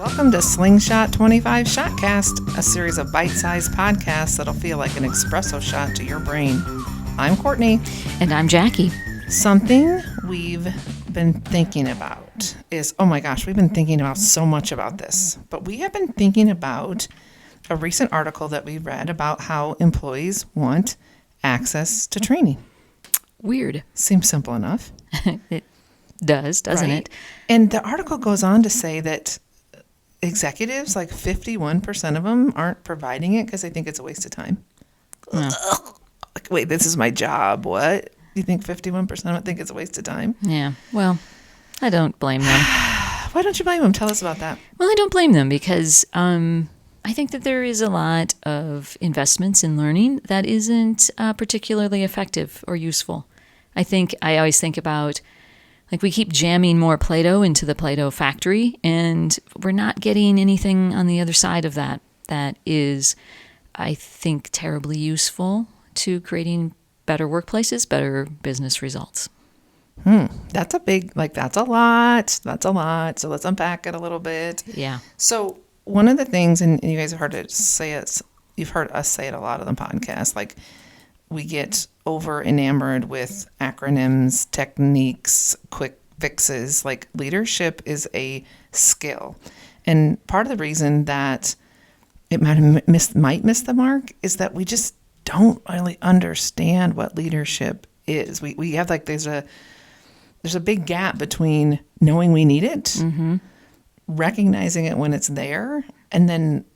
Welcome to Slingshot 25 Shotcast, a series of bite-sized podcasts that'll feel like an espresso shot to your brain. I'm Courtney. And I'm Jackie. Something we've been thinking about is, oh my gosh, we've been thinking about so much about this, but we have been thinking about a recent article that we read about how employees want access to training. Weird. Seems simple enough. It does, doesn't Right? it? And the article goes on to say that executives, like 51% of them, aren't providing it because they think it's a waste of time. Oh. Like, wait, this is my job. What? You think 51% of them think it's a waste of time? Yeah. Well, I don't blame them. Why don't you blame them? Tell us about that. Well, I don't blame them because I think that there is a lot of investments in learning that isn't particularly effective or useful. I always think about, like, we keep jamming more Play-Doh into the Play-Doh factory, and we're not getting anything on the other side of that is, I think, terribly useful to creating better workplaces, better business results. That's that's a lot. That's a lot. So let's unpack it a little bit. Yeah. So one of the things, and you guys have heard you've heard us say it a lot on the podcast, like, we get over enamored with acronyms, techniques, quick fixes. Like, leadership is a skill. And part of the reason that it might miss the mark is that we just don't really understand what leadership is. We have, like, there's a big gap between knowing we need it, recognizing it when it's there, and then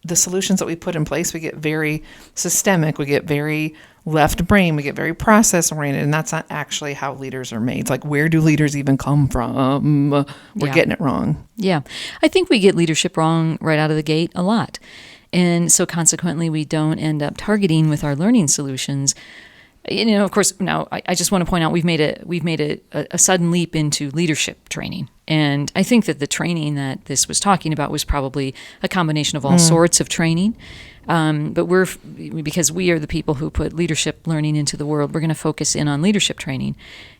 the solutions that we put in place, we get very systemic, we get very left brain, we get very process oriented, and that's not actually how leaders are made. It's like, where do leaders even come from? We're getting it wrong. Yeah. I think we get leadership wrong right out of the gate a lot. And so consequently, we don't end up targeting with our learning solutions. Of course, now I just want to point out we've made a sudden leap into leadership training. And I think that the training that this was talking about was probably a combination of all sorts of training. But because we are the people who put leadership learning into the world, we're going to focus in on leadership training.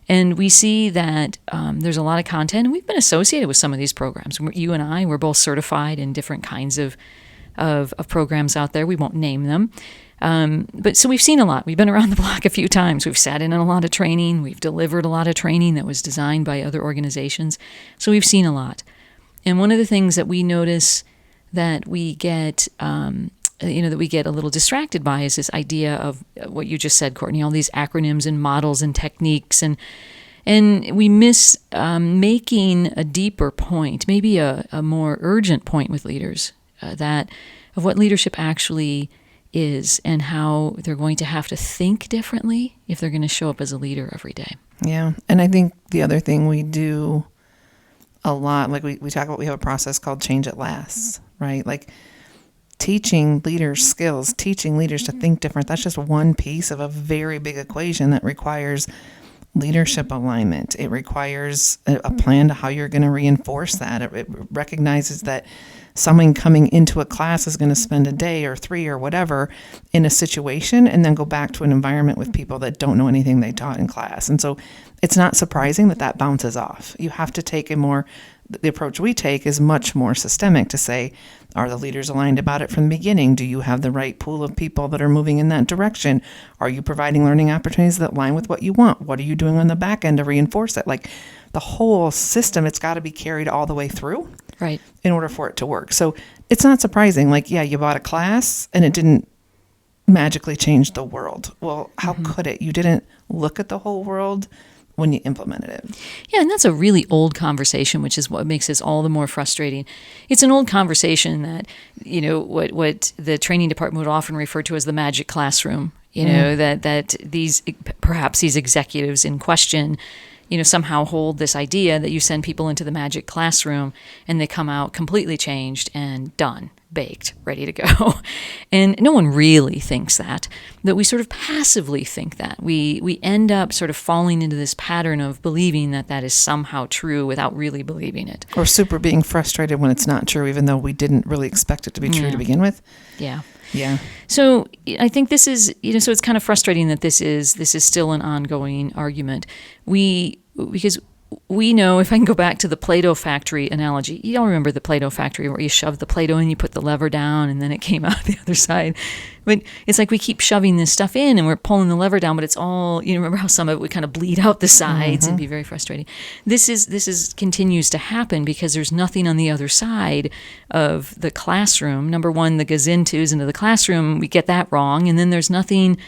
And we see that there's a lot of content, and we've been associated with some of these programs. You and I, we're both certified in different kinds of programs out there. We won't name them. But so we've seen a lot. We've been around the block a few times. We've sat in on a lot of training. We've delivered a lot of training that was designed by other organizations. So we've seen a lot. And one of the things that we notice that we get, that we get a little distracted by is this idea of what you just said, Courtney, all these acronyms and models and techniques. And we miss making a deeper point, maybe a more urgent point with leaders, that of what leadership actually is and how they're going to have to think differently if they're going to show up as a leader every day. Yeah. And I think the other thing we do a lot, like we talk about, we have a process called Change It Lasts, right? Like, teaching leaders skills, teaching leaders to think different. That's just one piece of a very big equation that requires leadership alignment. It requires a plan to how you're going to reinforce that. It recognizes that someone coming into a class is going to spend a day or 3 or whatever in a situation and then go back to an environment with people that don't know anything they taught in class. And so it's not surprising that bounces off. You have to take the approach we take is much more systemic to say, are the leaders aligned about it from the beginning? Do you have the right pool of people that are moving in that direction? Are you providing learning opportunities that align with what you want? What are you doing on the back end to reinforce it? Like, the whole system, it's got to be carried all the way through. Right. In order for it to work. So it's not surprising. Like, yeah, you bought a class and it didn't magically change the world. Well, how could it? You didn't look at the whole world when you implemented it. Yeah, and that's a really old conversation, which is what makes this all the more frustrating. It's an old conversation that, what the training department would often refer to as the magic classroom, that these executives in question, somehow hold this idea that you send people into the magic classroom and they come out completely changed and done, baked, ready to go. And no one really thinks that we sort of passively think that. We end up sort of falling into this pattern of believing that is somehow true without really believing it. Or super being frustrated when it's not true, even though we didn't really expect it to be true to begin with. Yeah. Yeah. So I think this is, so it's kind of frustrating that this is still an ongoing argument. Because we know, if I can go back to the Play-Doh factory analogy, you all remember the Play-Doh factory where you shove the Play-Doh in, you put the lever down, and then it came out the other side. But it's like we keep shoving this stuff in and we're pulling the lever down, but it's all, you remember how some of it would kind of bleed out the sides and be very frustrating. This continues to happen because there's nothing on the other side of the classroom. Number one, the gazintos into the classroom, we get that wrong. And then there's nothing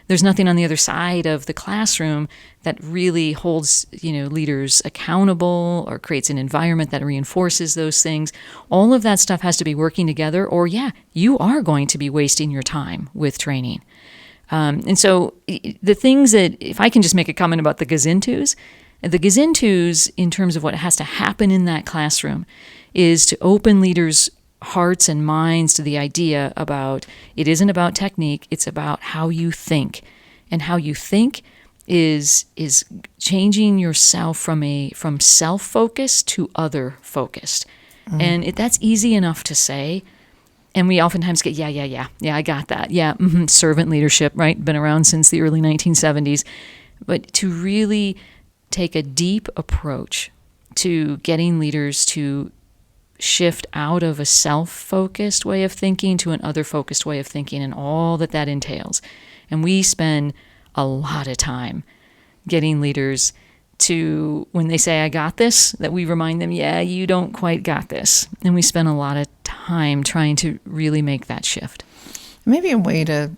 on the other side of the classroom that really holds, leaders accountable or creates an environment that reinforces those things. All of that stuff has to be working together, or you are going to be wasting your time with training. And so the things that, if I can just make a comment about the gazintos in terms of what has to happen in that classroom is to open leaders' hearts and minds to the idea about, it isn't about technique, it's about how you think. And how you think is changing yourself from self-focused to other-focused. And that's easy enough to say. And we oftentimes get, yeah, I got that. Yeah, servant leadership, right? Been around since the early 1970s. But to really take a deep approach to getting leaders to shift out of a self-focused way of thinking to an other-focused way of thinking and all that entails. And we spend a lot of time getting leaders to, when they say, I got this, that we remind them, yeah, you don't quite got this. And we spend a lot of time trying to really make that shift. Maybe a way to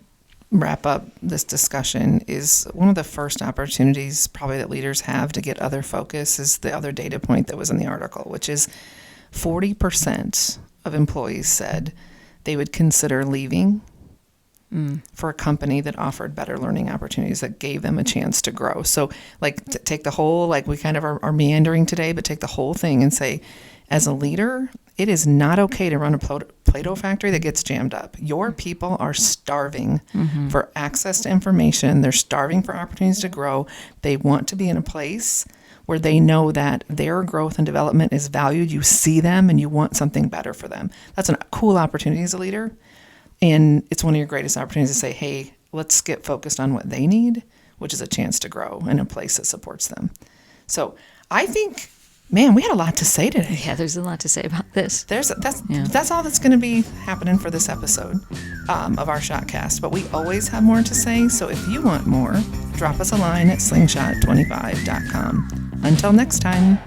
wrap up this discussion is one of the first opportunities probably that leaders have to get other focus is the other data point that was in the article, which is 40% of employees said they would consider leaving for a company that offered better learning opportunities, that gave them a chance to grow. So take the whole, we kind of are meandering today, but take the whole thing and say, as a leader, it is not okay to run a Play-Doh factory that gets jammed up. Your people are starving for access to information. They're starving for opportunities to grow. They want to be in a place where they know that their growth and development is valued. You see them and you want something better for them. That's a cool opportunity as a leader. And it's one of your greatest opportunities to say, hey, let's get focused on what they need, which is a chance to grow in a place that supports them. So I think, man, we had a lot to say today. Yeah, there's a lot to say about this. That's all that's going to be happening for this episode of our Shotcast. But we always have more to say. So if you want more, drop us a line at slingshot25.com. Until next time.